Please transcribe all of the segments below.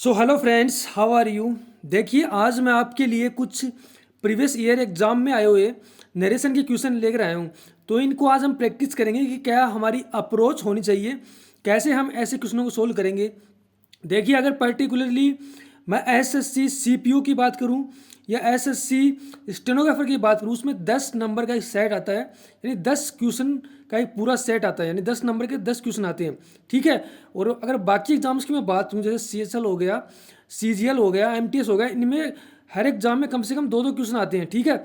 So hello friends, how are you. देखिए, आज मैं आपके लिए कुछ प्रीवियस ईयर एग्जाम में आए हुए नरेशन के क्वेश्चन लेकर आया हूँ। तो इनको आज हम प्रैक्टिस करेंगे कि क्या हमारी अप्रोच होनी चाहिए, कैसे हम ऐसे क्वेश्चनों को सोल्व करेंगे। देखिए, अगर पर्टिकुलरली मैं एसएससी सीपीयू की बात करूं या एसएससी स्टेनोग्राफर की बात करूं, उसमें 10 नंबर का एक सेट आता है, यानी 10 क्वेश्चन का एक पूरा सेट आता है, यानी 10 नंबर के 10 क्वेश्चन आते हैं। ठीक है। और अगर बाकी एग्जाम्स की मैं बात करूँ, जैसे सीएसएल हो गया, सीजीएल हो गया, एमटीएस हो गया, इनमें हर एग्जाम में कम से कम दो दो क्वेश्चन आते हैं। ठीक है।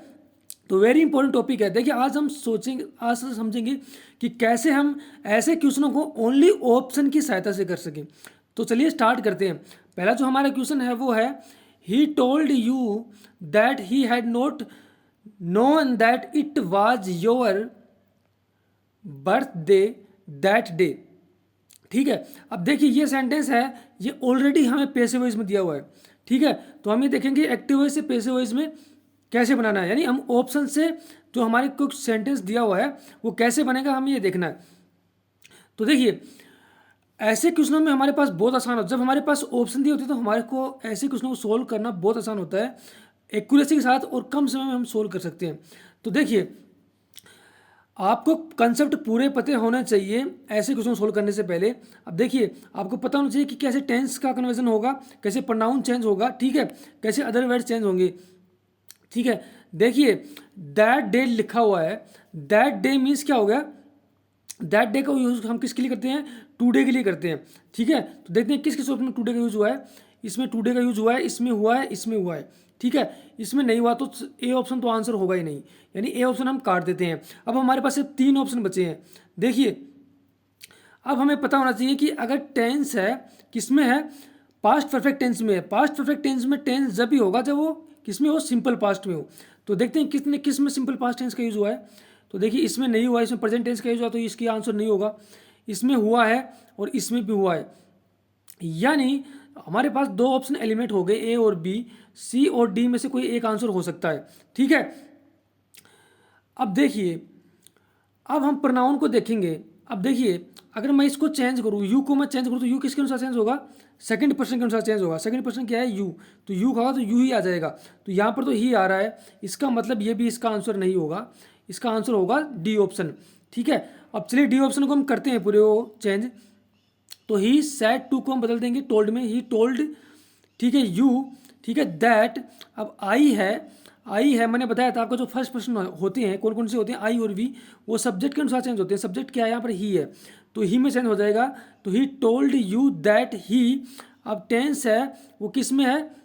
तो वेरी इंपॉर्टेंट टॉपिक है। देखिए, आज हम सोचेंगे, आज से समझेंगे कि कैसे हम ऐसे क्वेश्चनों को ओनली ऑप्शन की सहायता से कर सकें। तो चलिए स्टार्ट करते हैं। पहला जो हमारा क्वेश्चन है वो है, he told you that he had not known that it was your birthday that day. ठीक है। अब देखिए, ये सेंटेंस है, ये ऑलरेडी हमें पैसिव वॉइस में दिया हुआ है। ठीक है। तो हम ये देखेंगे एक्टिव वॉइस से पैसिव वॉइस में कैसे बनाना है, यानी हम ऑप्शन से जो हमारे कुछ सेंटेंस दिया हुआ है वो कैसे बनेगा, हमें ये देखना है। तो देखिए, ऐसे क्वेश्चनों में हमारे पास बहुत आसान होता है। जब हमारे पास ऑप्शन दिए होते हैं तो हमारे को ऐसे क्वेश्चनों को सोल्व करना बहुत आसान होता है, एक्यूरेसी के साथ, और कम समय में हम सोल्व कर सकते हैं। तो देखिए, आपको कंसेप्ट पूरे पते होने चाहिए ऐसे क्वेश्चन सोल्व करने से पहले। अब देखिए, आपको पता होना चाहिए कि कैसे टेंस का कन्वर्जन होगा, कैसे प्रोनाउन चेंज होगा। ठीक है। कैसे अदर वर्ड चेंज होंगे। ठीक है। देखिए, दैट डे लिखा हुआ है, दैट डे मीन्स क्या हो गया, दैट डे का यूज हम किसके लिए करते हैं, टुडे के लिए करते हैं। ठीक है। तो देखते हैं किस किस में टुडे का यूज हुआ है। इसमें टुडे का यूज हुआ है, इसमें हुआ है, इसमें हुआ है। ठीक है। इसमें नहीं हुआ तो ए ऑप्शन तो आंसर होगा ही नहीं, यानी ए ऑप्शन हम काट देते हैं। अब हमारे पास सिर्फ 3 ऑप्शन बचे हैं। देखिए, अब हमें पता होना चाहिए कि अगर टेंस है किसमें है, पास्ट परफेक्ट टेंस में है। पास्ट परफेक्ट टेंस में टेंस जब भी होगा जब वो किसमें हो, सिंपल पास्ट में हो। तो देखते हैं किसने किस में सिंपल पास्ट टेंस का यूज हुआ है। तो देखिए, इसमें नहीं हुआ, इसमें प्रेजेंट टेंस का यूज हुआ, तो इसकी आंसर नहीं होगा। इसमें हुआ है और इसमें भी हुआ है, यानी हमारे पास 2 ऑप्शन एलिमेंट हो गए, ए और बी। सी और डी में से कोई एक आंसर हो सकता है। ठीक है। अब देखिए, अब हम प्रोनाउन को देखेंगे। अब देखिए, अगर मैं इसको चेंज करूँ, यू को मैं चेंज करूँ, तो यू किसके अनुसार चेंज होगा, सेकंड पर्सन के अनुसार चेंज होगा। सेकंड पर्सन क्या है, यू। तो यू का तो यू ही आ जाएगा। तो यहाँ पर तो ही आ रहा है, इसका मतलब ये भी इसका आंसर नहीं होगा, इसका आंसर होगा डी ऑप्शन। ठीक है। अब चलिए डी ऑप्शन को हम करते हैं पूरे वो चेंज। तो ही सेड टू को हम बदल देंगे टोल्ड में, ही टोल्ड। ठीक है। यू। ठीक है। दैट। अब आई है, आई है, मैंने बताया था आपको, जो फर्स्ट पर्सन होते हैं कौन कौन से होते हैं, आई और वी, वो सब्जेक्ट के अनुसार चेंज होते हैं। सब्जेक्ट क्या है यहाँ पर, ही है, तो ही में चेंज हो जाएगा। तो he told you that he. अब टेंस है वो किस में है,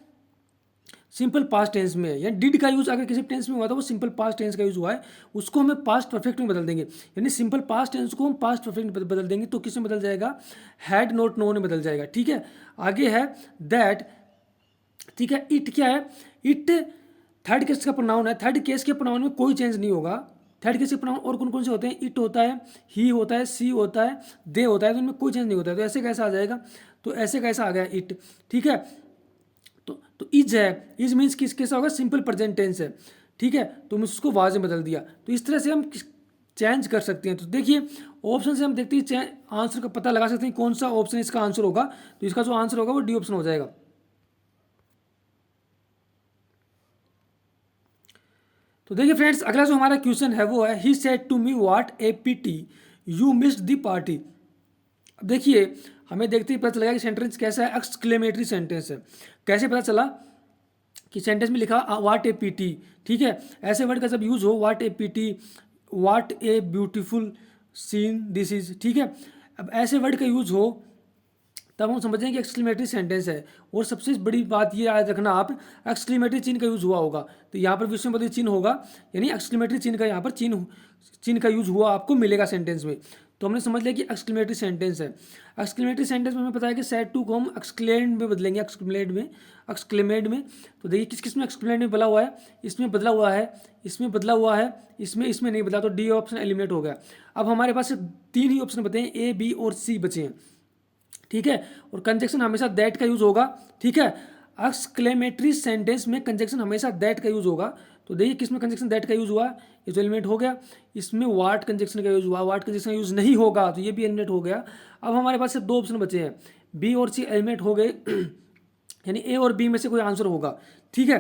सिंपल पास्ट टेंस में है। यानी डिड का यूज अगर किसी टेंस में हुआ था वो सिंपल पास्ट टेंस का यूज हुआ है, उसको हमें पास्ट परफेक्ट में बदल देंगे। यानी सिंपल पास्ट टेंस को हम पास्ट परफेक्ट में बदल देंगे, तो किस में बदल जाएगा, हैड नॉट नोन में बदल जाएगा। ठीक है। आगे है दैट। ठीक है। इट क्या है, इट थर्ड केस का प्रोनाउन है। थर्ड केस के प्रोनाउन में कोई चेंज नहीं होगा। थर्ड केस के प्रोनाउन और कौन कौन से होते हैं, इट होता है, ही होता है, सी होता है, दे होता है, तो इनमें कोई चेंज नहीं होता है। तो ऐसे कैसा आ जाएगा, तो ऐसे कैसा आ गया, इट। ठीक है। तो इज है, इज मीन्स किस कैसा होगा, सिंपल प्रेजेंट टेंस है। ठीक है। तो मैं उसको वाज में बदल दिया। तो इस तरह से हम चेंज कर सकते हैं। तो देखिए, ऑप्शन से हम देखते हैं आंसर का पता लगा सकते हैं कौन सा ऑप्शन इसका आंसर होगा। तो इसका जो आंसर होगा वो डी ऑप्शन हो जाएगा। तो देखिए फ्रेंड्स, अगला जो हमारा क्वेश्चन है वो है, he said to me what a pity you missed the party. अब देखिए, हमें देखते ही पता चलेगा कि सेंटेंस कैसा है, एक्सक्लेमेटरी सेंटेंस है। कैसे पता चला कि सेंटेंस में लिखा व्हाट ए पीटी। ठीक है। ऐसे वर्ड का जब यूज हो, what A PT, what a beautiful seen this is. ठीक है। अब ऐसे वर्ड का यूज हो तब हम समझें कि एक्सक्लेमेटरी सेंटेंस है। और सबसे बड़ी बात ये याद रखना आप, एक्सक्लेमेटरी चिन्ह का यूज हुआ होगा, तो यहाँ पर विस्मयवादी चिन्ह होगा, यानी एक्सक्लेमेटरी चिन्ह का यहाँ पर चिन्ह का यूज हुआ आपको मिलेगा सेंटेंस में। तो हमने समझ लिया कि एक्सक्लेमेटरी सेंटेंस है। एक्सक्लेमेटरी सेंटेंस में हमें पता है कि सेड टू को हम एक्सक्लेमेड में बदलेंगे, एक्सक्लेमेड में। तो देखिए किस किस में एक्सक्लेमेड में बदला हुआ है, इसमें बदला हुआ है, इसमें बदला हुआ है, इसमें नहीं बदला, तो डी ऑप्शन एलिमिनेट हो गया। अब हमारे पास सिर्फ 3 ही ऑप्शन बचे हैं, ए बी और सी बचे हैं। ठीक है। और कंजक्शन हमेशा दैट का यूज होगा। ठीक है। एक्सक्लेमेटरी सेंटेंस में कंजक्शन हमेशा दैट का यूज होगा। तो देखिए किसमें कंजक्शन दैट का यूज हुआ, ये तो एलिमिनेट हो गया। इसमें वाट कंजक्शन का यूज हुआ, वाट कंजक्शन का यूज नहीं होगा, तो ये भी एलिमिनेट हो गया। अब हमारे पास सिर्फ 2 ऑप्शन बचे हैं, बी और सी एलिमिनेट हो गए। यानी ए और बी में से कोई आंसर होगा, ठीक है।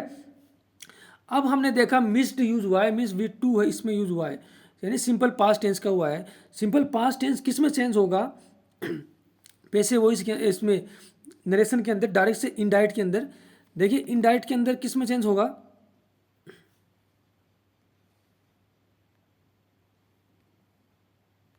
अब हमने देखा मिस्ड यूज हुआ है, मिस विद टू है इसमें यूज हुआ है, यानी सिंपल पास्ट टेंस का हुआ है। सिंपल पास्ट टेंस किस में चेंज होगा? पैसिव वॉइस के इसमें नरेशन के अंदर, डायरेक्ट से इनडायरेक्ट के अंदर। देखिए इनडायरेक्ट के अंदर किस में चेंज होगा?